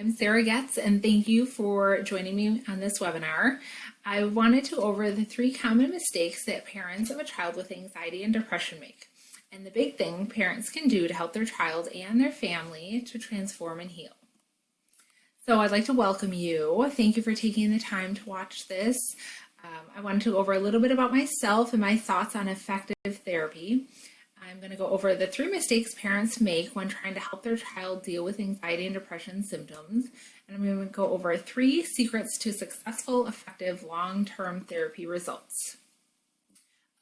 I'm Sarah Getz, and thank you for joining me on this webinar. I wanted to go over the 3 common mistakes that parents of a child with anxiety and depression make, and the big thing parents can do to help their child and their family to transform and heal. So I'd like to welcome you. Thank you for taking the time to watch this. I wanted to go over a little bit about myself and my thoughts on effective therapy. I'm going to go over the 3 mistakes parents make when trying to help their child deal with anxiety and depression symptoms. And I'm going to go over 3 secrets to successful, effective, long-term therapy results.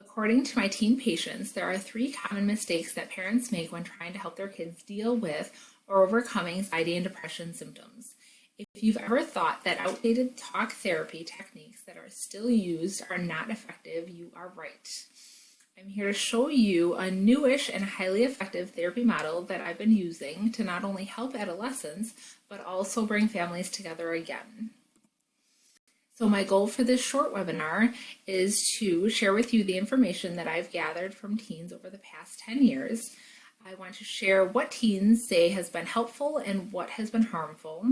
According to my teen patients, there are 3 common mistakes that parents make when trying to help their kids deal with or overcome anxiety and depression symptoms. If you've ever thought that outdated talk therapy techniques that are still used are not effective, you are right. I'm here to show you a newish and highly effective therapy model that I've been using to not only help adolescents, but also bring families together again. So my goal for this short webinar is to share with you the information that I've gathered from teens over the past 10 years. I want to share what teens say has been helpful and what has been harmful,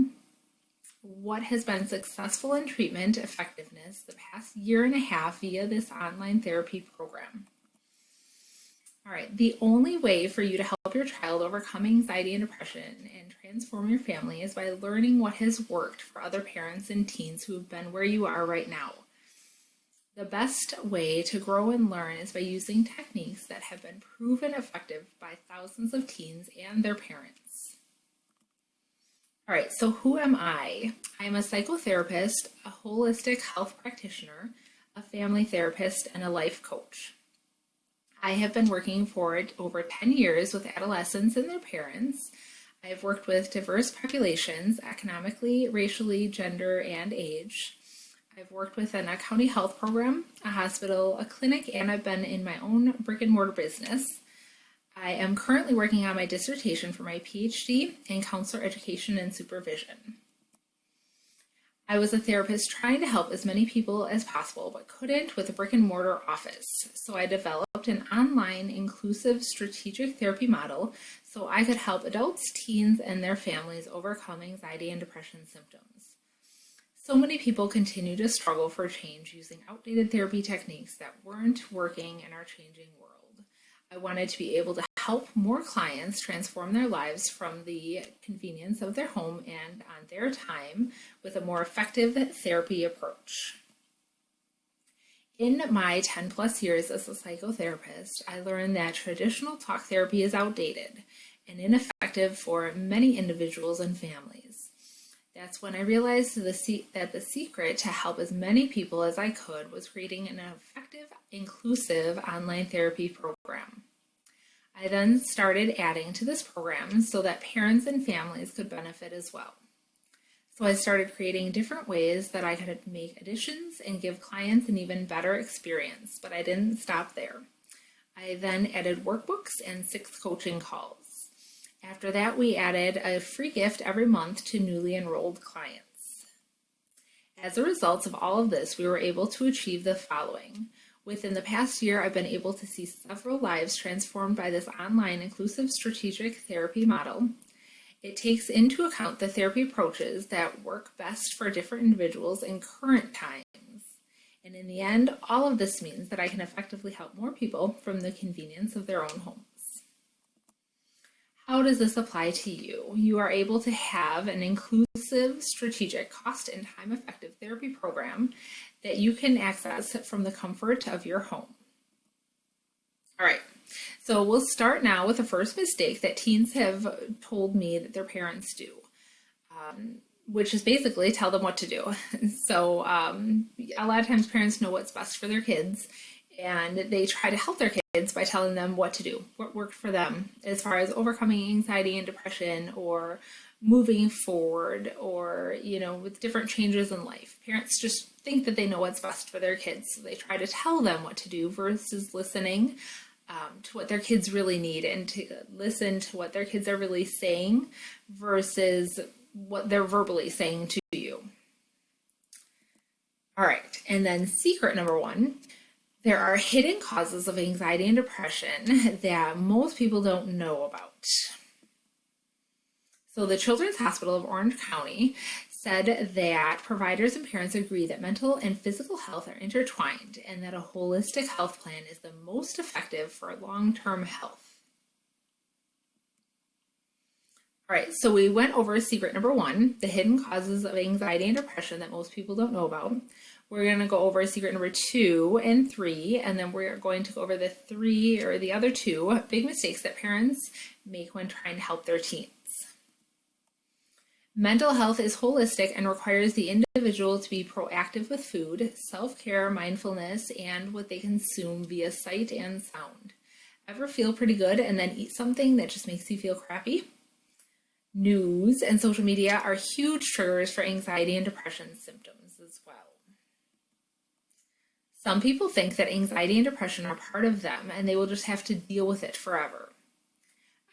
what has been successful in treatment effectiveness the past year and a half via this online therapy program. All right, the only way for you to help your child overcome anxiety and depression and transform your family is by learning what has worked for other parents and teens who have been where you are right now. The best way to grow and learn is by using techniques that have been proven effective by thousands of teens and their parents. All right, so who am I? I'm a psychotherapist, a holistic health practitioner, a family therapist, and a life coach. I have been working for over 10 years with adolescents and their parents. I have worked with diverse populations, economically, racially, gender, and age. I've worked within a county health program, a hospital, a clinic, and I've been in my own brick and mortar business. I am currently working on my dissertation for my PhD in counselor education and supervision. I was a therapist trying to help as many people as possible, but couldn't with a brick and mortar office. So I developed an online inclusive strategic therapy model so I could help adults, teens, and their families overcome anxiety and depression symptoms. So many people continue to struggle for change using outdated therapy techniques that weren't working in our changing world. I wanted to be able to help more clients transform their lives from the convenience of their home and on their time with a more effective therapy approach. In my 10 plus years as a psychotherapist, I learned that traditional talk therapy is outdated and ineffective for many individuals and families. That's when I realized that the secret to help as many people as I could was creating an effective, inclusive online therapy program. I then started adding to this program so that parents and families could benefit as well. So I started creating different ways that I could make additions and give clients an even better experience, but I didn't stop there. I then added workbooks and 6 coaching calls. After that, we added a free gift every month to newly enrolled clients. As a result of all of this, we were able to achieve the following. Within the past year, I've been able to see several lives transformed by this online inclusive strategic therapy model. It takes into account the therapy approaches that work best for different individuals in current times. And in the end, all of this means that I can effectively help more people from the convenience of their own homes. How does this apply to you? You are able to have an inclusive, strategic, cost and time effective therapy program that you can access from the comfort of your home. All right, so we'll start now with the first mistake that teens have told me that their parents do, which is basically tell them what to do. So a lot of times parents know what's best for their kids, and they try to help their kids by telling them what to do, what worked for them as far as overcoming anxiety and depression or moving forward or, with different changes in life. Parents just think that they know what's best for their kids. So they try to tell them what to do versus listening to what their kids really need and to listen to what their kids are really saying versus what they're verbally saying to you. All right, and then secret number 1, there are hidden causes of anxiety and depression that most people don't know about. So the Children's Hospital of Orange County said that providers and parents agree that mental and physical health are intertwined and that a holistic health plan is the most effective for long-term health. All right, so we went over secret number 1, the hidden causes of anxiety and depression that most people don't know about. We're going to go over secret number 2 and 3, and then we're going to go over the other 2 big mistakes that parents make when trying to help their teens. Mental health is holistic and requires the individual to be proactive with food, self-care, mindfulness, and what they consume via sight and sound. Ever feel pretty good and then eat something that just makes you feel crappy? News and social media are huge triggers for anxiety and depression symptoms as well. Some people think that anxiety and depression are part of them and they will just have to deal with it forever.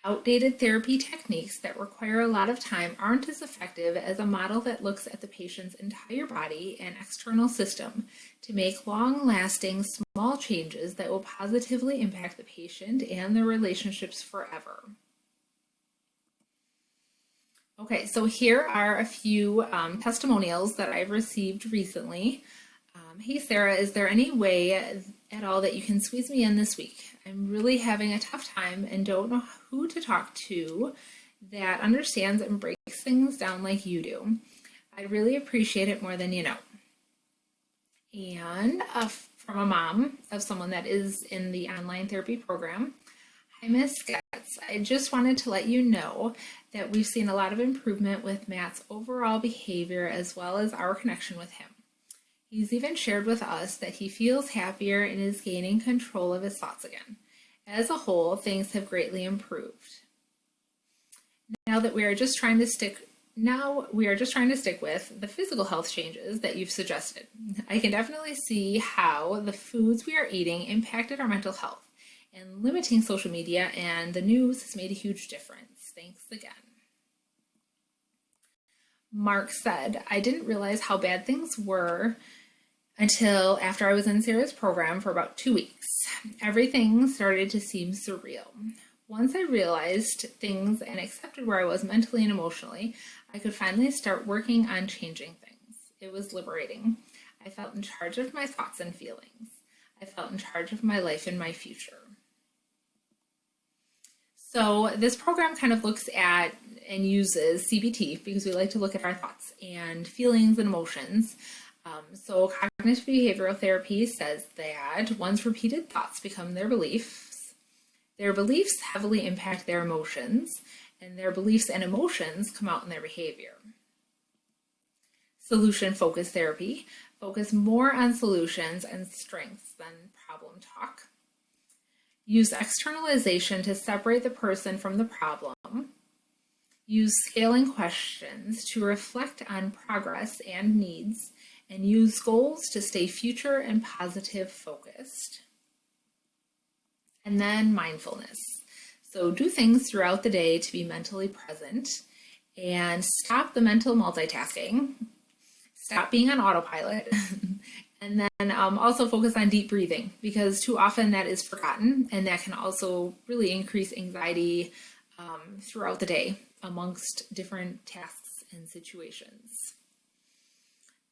Outdated therapy techniques that require a lot of time aren't as effective as a model that looks at the patient's entire body and external system to make long-lasting small changes that will positively impact the patient and their relationships forever. Okay, so here are a few testimonials that I've received recently. Hey Sarah, is there any way at all that you can squeeze me in this week? I'm really having a tough time and don't know who to talk to that understands and breaks things down like you do. I really appreciate it more than you know. And from a mom of someone that is in the online therapy program. Hi, Miss Getz. I just wanted to let you know that we've seen a lot of improvement with Matt's overall behavior as well as our connection with him. He's even shared with us that he feels happier and is gaining control of his thoughts again. As a whole, things have greatly improved. Now we are just trying to stick with the physical health changes that you've suggested. I can definitely see how the foods we are eating impacted our mental health, and limiting social media and the news has made a huge difference. Thanks again. Mark said, I didn't realize how bad things were until after I was in Sarah's program for about 2 weeks. Everything started to seem surreal. Once I realized things and accepted where I was mentally and emotionally, I could finally start working on changing things. It was liberating. I felt in charge of my thoughts and feelings. I felt in charge of my life and my future. So this program kind of looks at and uses CBT because we like to look at our thoughts and feelings and emotions. So cognitive behavioral therapy says that one's repeated thoughts become their beliefs heavily impact their emotions, and their beliefs and emotions come out in their behavior. Solution-focused therapy focus more on solutions and strengths than problem talk. Use externalization to separate the person from the problem. Use scaling questions to reflect on progress and needs, and use goals to stay future and positive focused. And then mindfulness. So do things throughout the day to be mentally present and stop the mental multitasking. Stop being on autopilot. And then also focus on deep breathing because too often that is forgotten, and that can also really increase anxiety throughout the day amongst different tasks and situations.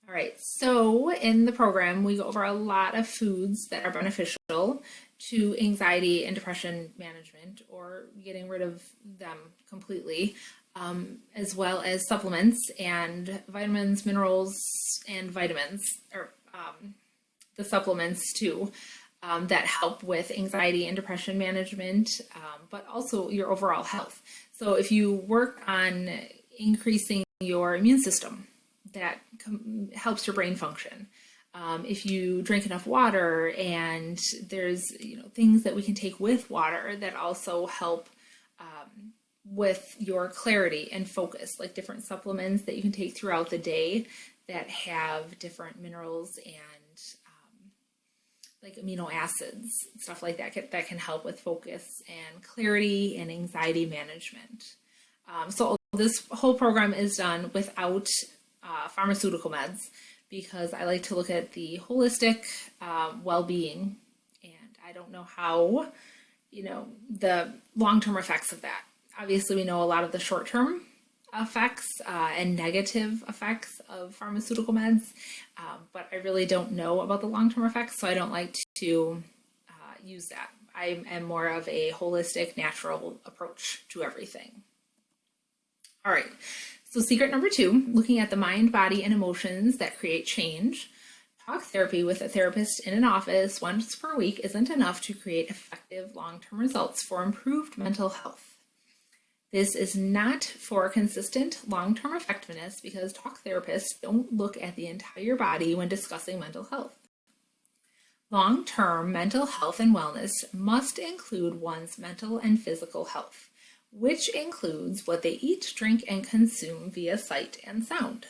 All right, so in the program, we go over a lot of foods that are beneficial to anxiety and depression management or getting rid of them completely, as well as supplements and vitamins, minerals, and vitamins, or the supplements too, that help with anxiety and depression management, but also your overall health. So if you work on increasing your immune system, that helps your brain function. If you drink enough water, and there's things that we can take with water that also help with your clarity and focus, like different supplements that you can take throughout the day that have different minerals and like amino acids, stuff like that can help with focus and clarity and anxiety management. So this whole program is done without pharmaceutical meds because I like to look at the holistic well-being, and I don't know how, the long-term effects of that. Obviously, we know a lot of the short-term effects and negative effects of pharmaceutical meds, but I really don't know about the long-term effects, so I don't like to use that. I am more of a holistic, natural approach to everything. All right, so secret number 2, looking at the mind, body, and emotions that create change. Talk therapy with a therapist in an office once per week isn't enough to create effective long-term results for improved mental health. This is not for consistent long-term effectiveness because talk therapists don't look at the entire body when discussing mental health. Long-term mental health and wellness must include one's mental and physical health, which includes what they eat, drink, and consume via sight and sound.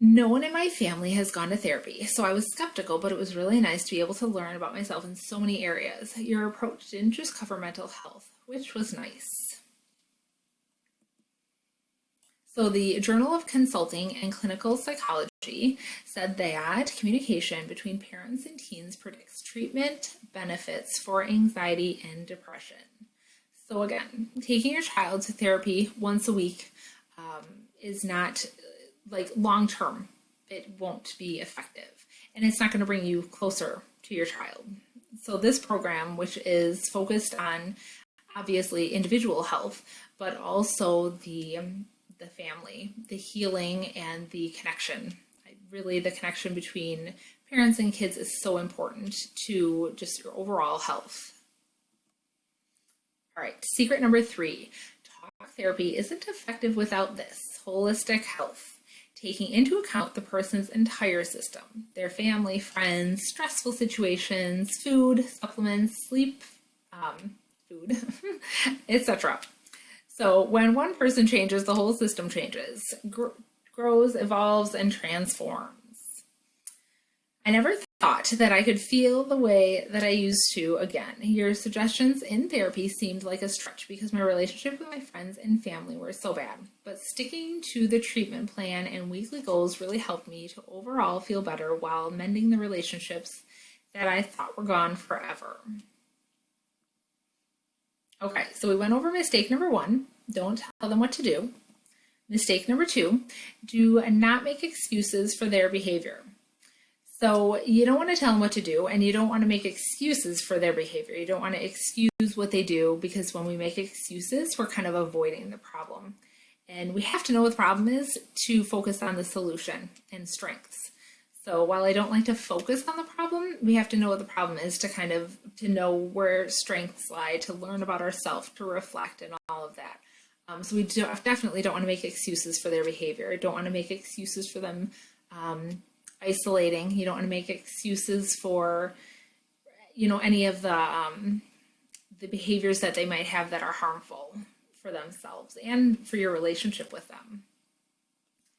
No one in my family has gone to therapy, so I was skeptical, but it was really nice to be able to learn about myself in so many areas. Your approach didn't just cover mental health, which was nice. So the Journal of Consulting and Clinical Psychology said that communication between parents and teens predicts treatment benefits for anxiety and depression. So again, taking your child to therapy once a week is not long term. It won't be effective, and it's not going to bring you closer to your child. So this program, which is focused on obviously individual health, but also the family, the healing, and the connection. Really, the connection between parents and kids is so important to just your overall health. All right, secret number 3, talk therapy isn't effective without this: holistic health, taking into account the person's entire system, their family, friends, stressful situations, food, supplements, sleep, food, etc. So when one person changes, the whole system changes, grows, evolves, and transforms. I never thought that I could feel the way that I used to again. Your suggestions in therapy seemed like a stretch because my relationship with my friends and family were so bad. But sticking to the treatment plan and weekly goals really helped me to overall feel better while mending the relationships that I thought were gone forever. Okay, so we went over mistake number 1, don't tell them what to do. Mistake number 2, do not make excuses for their behavior. So you don't want to tell them what to do, and you don't want to make excuses for their behavior. You don't want to excuse what they do, because when we make excuses, we're kind of avoiding the problem. And we have to know what the problem is to focus on the solution and strengths. So while I don't like to focus on the problem, we have to know what the problem is to know where strengths lie, to learn about ourselves, to reflect, and all of that. So we definitely don't want to make excuses for their behavior. Don't want to make excuses for them isolating. You don't want to make excuses for, any of the behaviors that they might have that are harmful for themselves and for your relationship with them.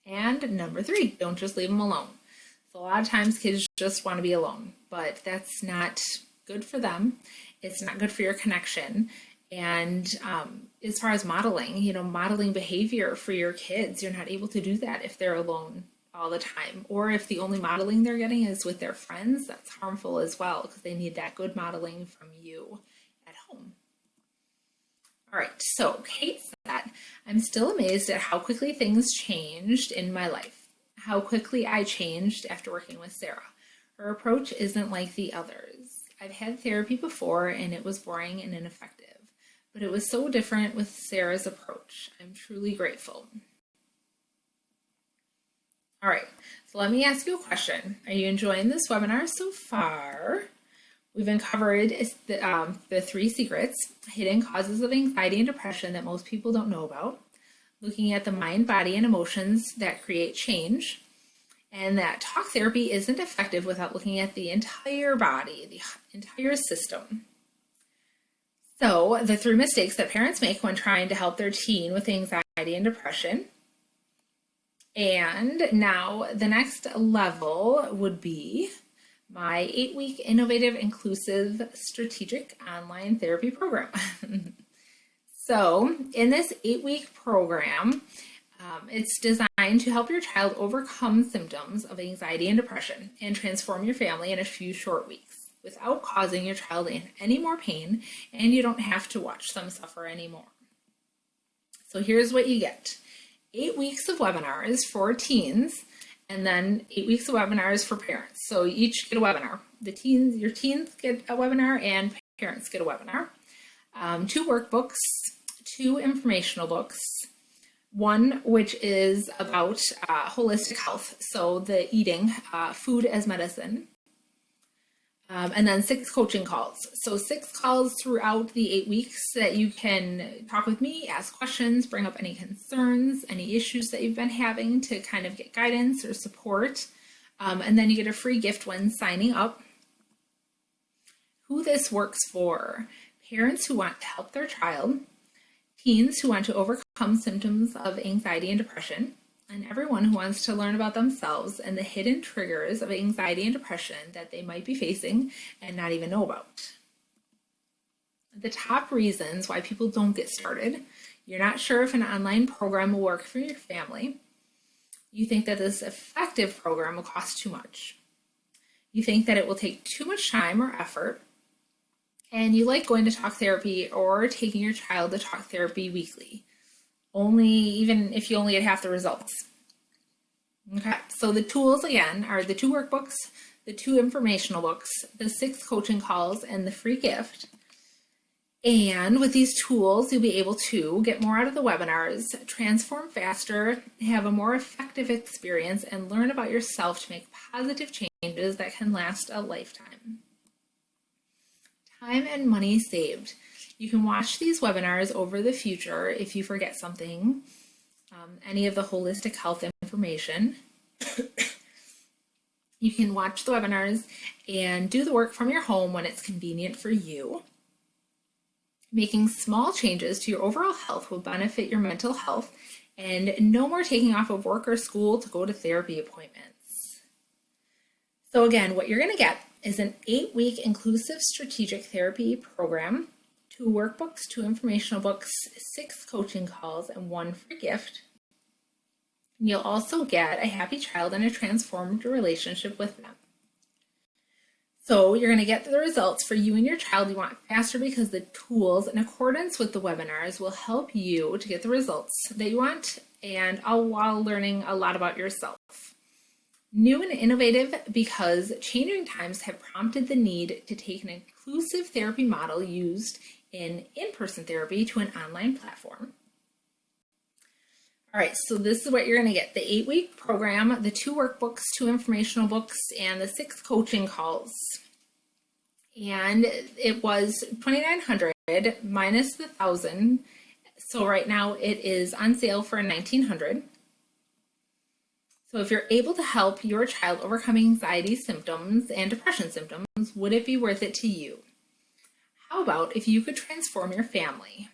And number 3, don't just leave them alone. So a lot of times kids just want to be alone, but that's not good for them. It's not good for your connection. And as far as modeling, modeling behavior for your kids, you're not able to do that if they're alone all the time. Or if the only modeling they're getting is with their friends, that's harmful as well, because they need that good modeling from you at home. All right, so Kate said, I'm still amazed at how quickly things changed in my life. How quickly I changed after working with Sarah. Her approach isn't like the others. I've had therapy before and it was boring and ineffective, but it was so different with Sarah's approach. I'm truly grateful. All right, so let me ask you a question. Are you enjoying this webinar so far? We've uncovered the 3 secrets, hidden causes of anxiety and depression that most people don't know about, looking at the mind, body, and emotions that create change, and that talk therapy isn't effective without looking at the entire body, the entire system. So the 3 mistakes that parents make when trying to help their teen with anxiety and depression. And now the next level would be my 8-week innovative, inclusive, strategic online therapy program. So in this 8-week program, it's designed to help your child overcome symptoms of anxiety and depression and transform your family in a few short weeks without causing your child any more pain, and you don't have to watch them suffer anymore. So here's what you get. 8 weeks of webinars for teens, and then 8 weeks of webinars for parents. So you each get a webinar. Your teens get a webinar and parents get a webinar. 2 workbooks, 2 informational books, one which is about holistic health, so the eating, food as medicine, and then 6 coaching calls. So 6 calls throughout the 8 weeks that you can talk with me, ask questions, bring up any concerns, any issues that you've been having to kind of get guidance or support. And then you get a free gift when signing up. Who this works for: parents who want to help their child, teens who want to overcome symptoms of anxiety and depression, and everyone who wants to learn about themselves and the hidden triggers of anxiety and depression that they might be facing and not even know about. The top reasons why people don't get started: you're not sure if an online program will work for your family. You think that this effective program will cost too much. You think that it will take too much time or effort. And you like going to talk therapy or taking your child to talk therapy weekly, even if you only get half the results. Okay, so the tools again are the 2 workbooks, the 2 informational books, the 6 coaching calls, and the free gift. And with these tools, you'll be able to get more out of the webinars, transform faster, have a more effective experience, and learn about yourself to make positive changes that can last a lifetime. Time and money saved. You can watch these webinars over the future if you forget something, any of the holistic health information. You can watch the webinars and do the work from your home when it's convenient for you. Making small changes to your overall health will benefit your mental health, and no more taking off of work or school to go to therapy appointments. So again, what you're going to get is an 8-week inclusive strategic therapy program, 2 workbooks, 2 informational books, 6 coaching calls, and 1 free gift. And you'll also get a happy child and a transformed relationship with them. So you're going to get the results for you and your child you want faster, because the tools in accordance with the webinars will help you to get the results that you want, and all while learning a lot about yourself. New and innovative because changing times have prompted the need to take an inclusive therapy model used in-person therapy to an online platform. All right, so this is what you're going to get: the 8-week program, the 2 workbooks, 2 informational books, and the 6 coaching calls. And it was $2,900 minus the $1,000. So right now it is on sale for $1,900. So if you're able to help your child overcome anxiety symptoms and depression symptoms, would it be worth it to you? How about if you could transform your family?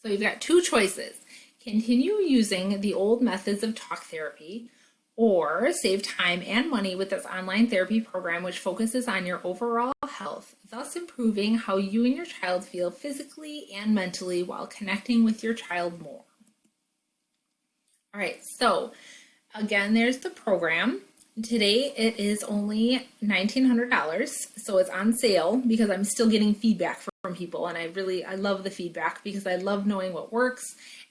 So you've got 2 choices: continue using the old methods of talk therapy, or save time and money with this online therapy program, which focuses on your overall health, thus improving how you and your child feel physically and mentally while connecting with your child more. All right, so again, there's the program. Today it is only $1,900, so it's on sale because I'm still getting feedback from people, and I love the feedback because I love knowing what works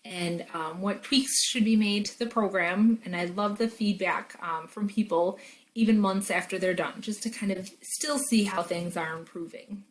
and what tweaks should be made to the program, and I love the feedback from people even months after they're done, just to kind of still see how things are improving.